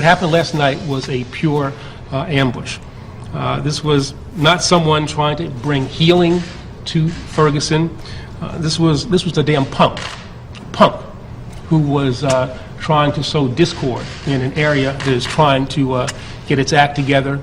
What happened last night was a pure ambush. This was not someone trying to bring healing to Ferguson. This was a damn punk who was trying to sow discord in an area that is trying to get its act together.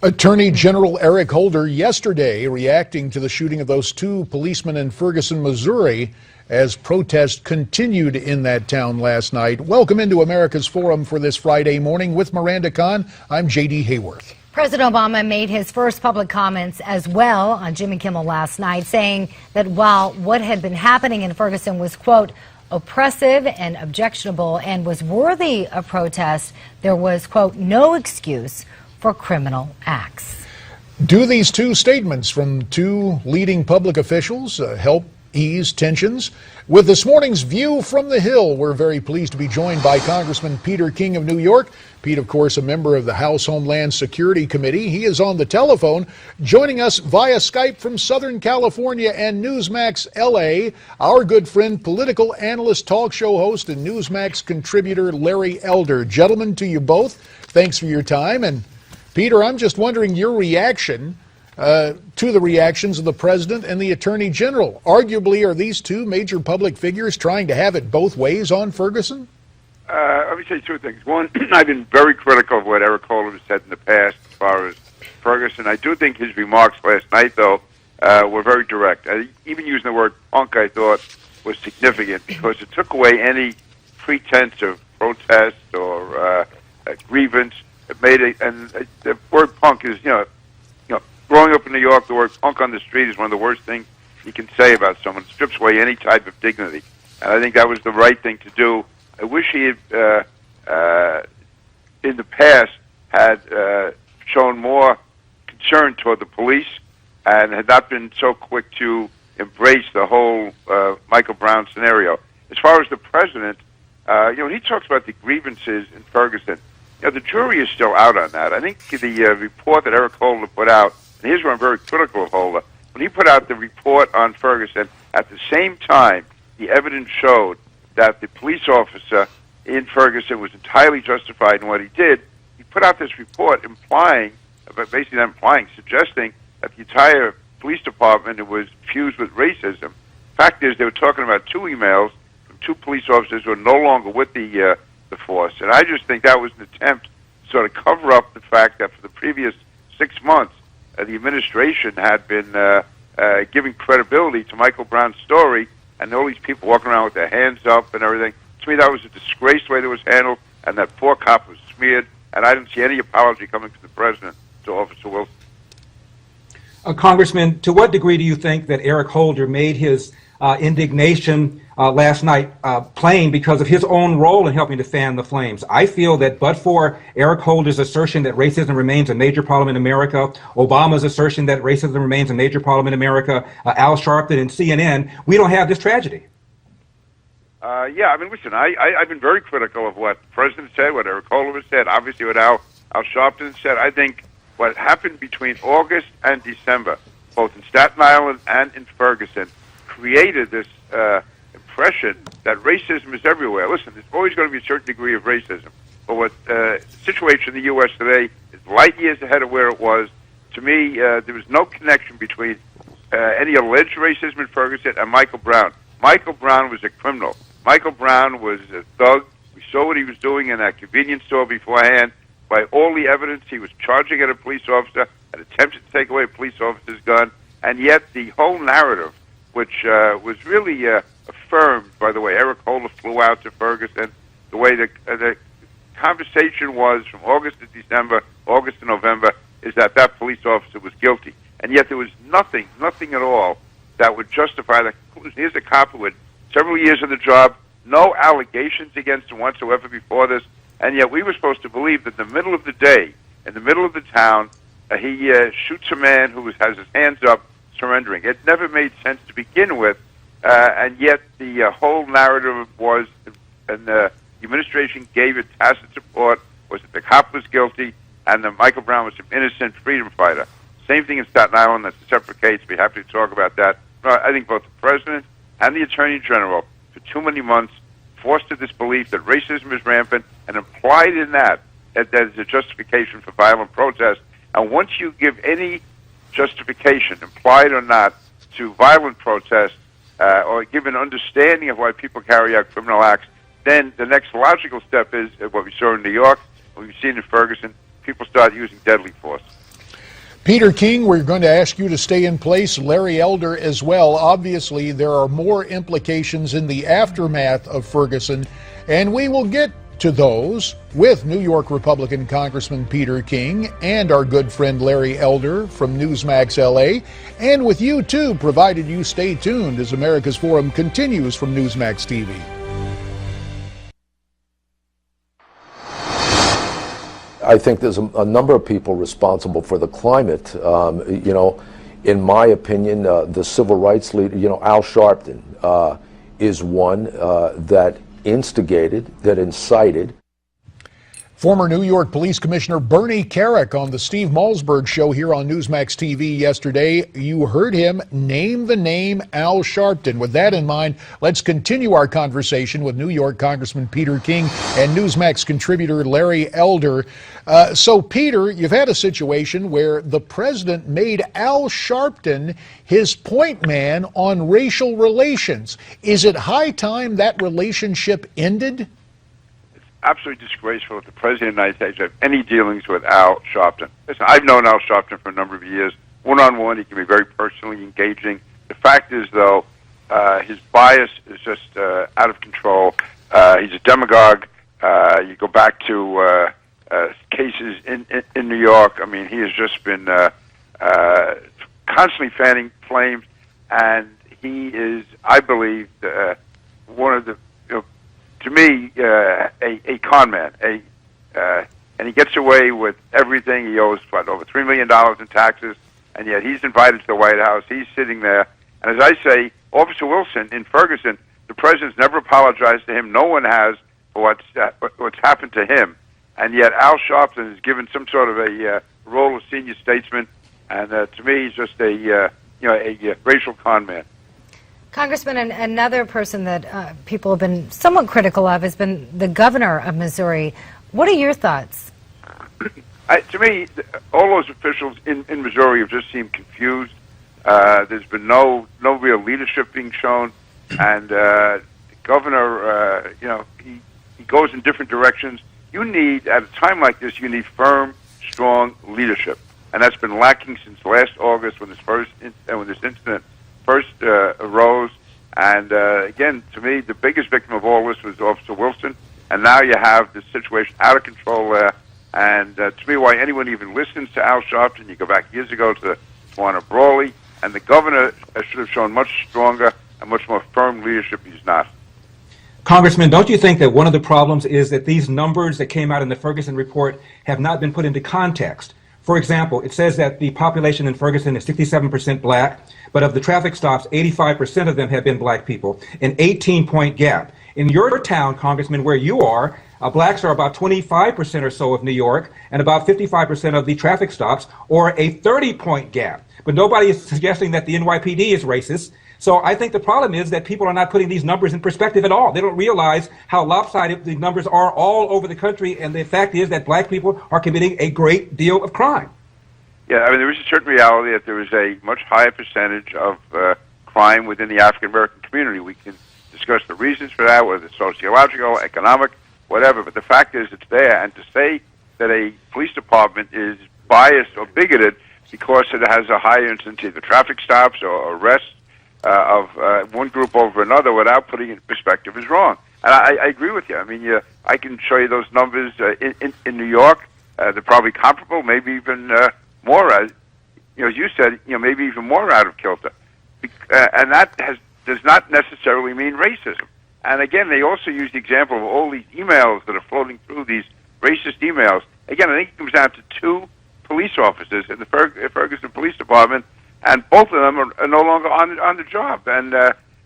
Attorney General Eric Holder yesterday reacting to the shooting of those two policemen in Ferguson, Missouri, as protests continued in that town last night. Welcome into America's Forum for this Friday morning with Miranda Kahn. I'm J.D. Hayworth. President Obama made his first public comments as well on Jimmy Kimmel last night, saying that while what had been happening in Ferguson was, quote, oppressive and objectionable and was worthy of protest, there was, quote, no excuse for criminal acts. Do these two statements from two leading public officials help ease tensions? With this morning's View from the Hill, we're very pleased to be joined by Congressman Peter King of New York. Pete, of course, a member of the House Homeland Security Committee. He is on the telephone, joining us via Skype from Southern California and Newsmax LA, our good friend, political analyst, talk show host, and Newsmax contributor Larry Elder. Gentlemen, to you both, thanks for your time. And Peter, I'm just wondering your reaction to the reactions of the president and the attorney general. Arguably, are these two major public figures trying to have it both ways on Ferguson? Let me say two things. One, I've been very critical of what Eric Holder has said in the past as far as Ferguson. I do think his remarks last night, though, were very direct. Even using the word punk, I thought, was significant because it took away any pretense of protest or grievance. It made it, and the word punk is, growing up in New York, the word punk on the street is one of the worst things you can say about someone. It strips away any type of dignity. And I think that was the right thing to do. I wish he had, in the past, had shown more concern toward the police and had not been so quick to embrace the whole Michael Brown scenario. As far as the president, he talks about the grievances in Ferguson. The jury is still out on that. I think the report that Eric Holder put out, and here's where I'm very critical of Holder, when he put out the report on Ferguson, at the same time, the evidence showed that the police officer in Ferguson was entirely justified in what he did. He put out this report suggesting that the entire police department was fused with racism. Fact is, they were talking about two emails from two police officers who are no longer with the force. And I just think that was an attempt to sort of cover up the fact that for the previous 6 months, the administration had been giving credibility to Michael Brown's story, and all these people walking around with their hands up and everything. To me, that was a disgraced way that was handled, and that poor cop was smeared, and I didn't see any apology coming from the president to Officer Wilson. Congressman, to what degree do you think that Eric Holder made his indignation last night plain because of his own role in helping to fan the flames? I feel that but for Eric Holder's assertion that racism remains a major problem in America, Obama's assertion that racism remains a major problem in America, Al Sharpton and CNN, we don't have this tragedy. Listen, I've been very critical of what the president said, what Eric Holder said, obviously what Al Sharpton said. I think what happened between August and December, both in Staten Island and in Ferguson, created this impression that racism is everywhere. Listen, there's always going to be a certain degree of racism. But what the situation in the U.S. today is light years ahead of where it was. To me, there was no connection between any alleged racism in Ferguson and Michael Brown. Michael Brown was a criminal. Michael Brown was a thug. We saw what he was doing in that convenience store beforehand. By all the evidence, he was charging at a police officer, had attempted to take away a police officer's gun, and yet the whole narrative, which was really affirmed by the way Eric Holder flew out to Ferguson, the way the conversation was from August to December, August to November, is that police officer was guilty. And yet there was nothing at all that would justify that conclusion. Here's a cop who had several years on the job, no allegations against him whatsoever before this, and yet we were supposed to believe that in the middle of the day, in the middle of the town, he shoots a man who has his hands up, surrendering. It never made sense to begin with, and yet the whole narrative was, and the administration gave it tacit support, was that the cop was guilty and that Michael Brown was an innocent freedom fighter. Same thing in Staten Island. That's a separate case. We'd be happy to talk about that. But I think both the president and the attorney general, for too many months, fostered this belief that racism is rampant and implied in that that there's a justification for violent protest. And once you give any justification, implied or not, to violent protest, or give an understanding of why people carry out criminal acts, then the next logical step is what we saw in New York, what we've seen in Ferguson. People start using deadly force. Peter King, we're going to ask you to stay in place. Larry Elder as well. Obviously, there are more implications in the aftermath of Ferguson, and we will get to those with New York Republican Congressman Peter King and our good friend Larry Elder from Newsmax LA, and with you too, provided you stay tuned as America's Forum continues from Newsmax TV. I think there's a number of people responsible for the climate. In my opinion, the civil rights leader, Al Sharpton, is one that instigated, that incited. Former New York Police Commissioner Bernie Kerik on the Steve Malzberg show here on Newsmax TV yesterday. You heard him name the name Al Sharpton. With that in mind, let's continue our conversation with New York Congressman Peter King and Newsmax contributor Larry Elder. So, Peter, you've had a situation where the president made Al Sharpton his point man on racial relations. Is it high time that relationship ended? Absolutely disgraceful that the President of the United States have any dealings with Al Sharpton. Listen, I've known Al Sharpton for a number of years. One-on-one, he can be very personally engaging. The fact is, though, his bias is just out of control. He's a demagogue. You go back to cases in New York. I mean, he has just been constantly fanning flames, and he is, I believe, one of the, to me, a con man. And he gets away with everything. He owes, over $3 million in taxes, and yet he's invited to the White House. He's sitting there. And as I say, Officer Wilson in Ferguson, the president's never apologized to him. No one has for what's happened to him. And yet Al Sharpton is given some sort of a role of senior statesman, and to me, he's just a racial con man. Congressman, another person that people have been somewhat critical of has been the governor of Missouri. What are your thoughts? To me, all those officials in Missouri have just seemed confused. There's been no real leadership being shown, and the governor, he goes in different directions. You need, at a time like this, you need firm, strong leadership, and that's been lacking since last August when this incident first arose. And again, to me, the biggest victim of all this was Officer Wilson, and now you have this situation out of control there. And to me, why anyone even listens to Al Sharpton, you go back years ago to Tawana Brawley, and the governor should have shown much stronger and much more firm leadership. He's not. Congressman, don't you think that one of the problems is that these numbers that came out in the Ferguson report have not been put into context? For example, it says that the population in Ferguson is 67% black, but of the traffic stops, 85% of them have been black people, an 18-point gap. In your town, Congressman, where you are, blacks are about 25% or so of New York, and about 55% of the traffic stops, or a 30-point gap. But nobody is suggesting that the NYPD is racist. So I think the problem is that people are not putting these numbers in perspective at all. They don't realize how lopsided the numbers are all over the country, and the fact is that black people are committing a great deal of crime. Yeah, I mean, there is a certain reality that there is a much higher percentage of crime within the African-American community. We can discuss the reasons for that, whether it's sociological, economic, whatever, but the fact is it's there. And to say that a police department is biased or bigoted because it has a higher incidence of traffic stops or arrests of one group over another without putting it in perspective is wrong. And I agree with you. I mean, I can show you those numbers in New York. They're probably comparable, maybe even more, as you said, maybe even more out of kilter. And that does not necessarily mean racism. And again, they also use the example of all these emails that are floating through, these racist emails. Again, I think it comes down to two police officers in the Ferguson Police Department, and both of them are no longer on the job. And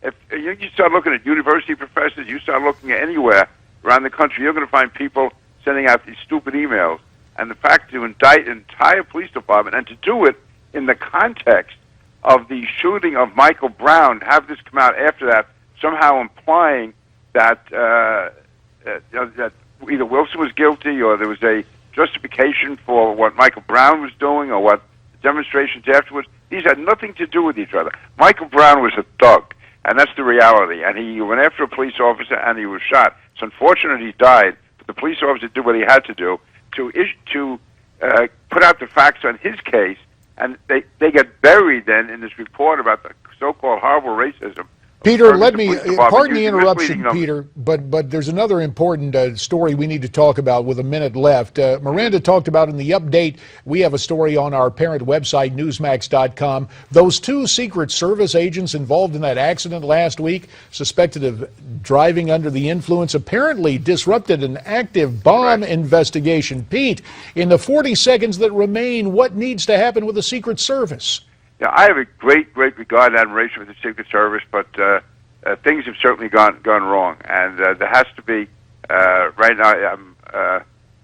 if you start looking at university professors, you start looking at anywhere around the country, you're going to find people sending out these stupid emails. And the fact to indict an entire police department and to do it in the context of the shooting of Michael Brown, have this come out after that, somehow implying that that either Wilson was guilty or there was a justification for what Michael Brown was doing or what demonstrations afterwards. These had nothing to do with each other. Michael Brown was a thug, and that's the reality. And he went after a police officer, and he was shot. It's unfortunate he died, but the police officer did what he had to do to put out the facts on his case, and they get buried then in this report about the so-called horrible racism. Peter, pardon the interruption, Peter, but there's another important story we need to talk about with a minute left. Miranda talked about in the update, we have a story on our parent website, newsmax.com. Those 2 Secret Service agents involved in that accident last week, suspected of driving under the influence, apparently disrupted an active bomb investigation. Pete, in the 40 seconds that remain, what needs to happen with the Secret Service? Yeah, I have a great regard and admiration for the Secret Service, but things have certainly gone wrong, and there has to be. Right now, I'm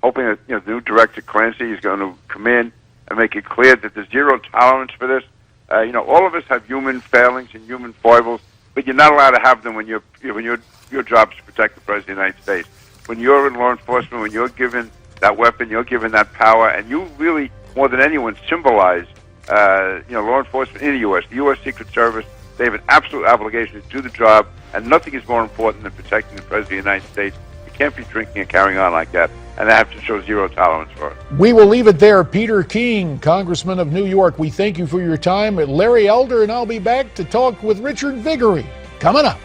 hoping that the new director Clancy is going to come in and make it clear that there's zero tolerance for this. All of us have human failings and human foibles, but you're not allowed to have them when your job is to protect the President of the United States. When you're in law enforcement, when you're given that weapon, you're given that power, and you really, more than anyone, symbolize. Law enforcement in the U.S., the U.S. Secret Service, they have an absolute obligation to do the job, and nothing is more important than protecting the President of the United States. You can't be drinking and carrying on like that, and they have to show zero tolerance for it. We will leave it there. Peter King, Congressman of New York, we thank you for your time. Larry Elder and I'll be back to talk with Richard Viguerie. Coming up.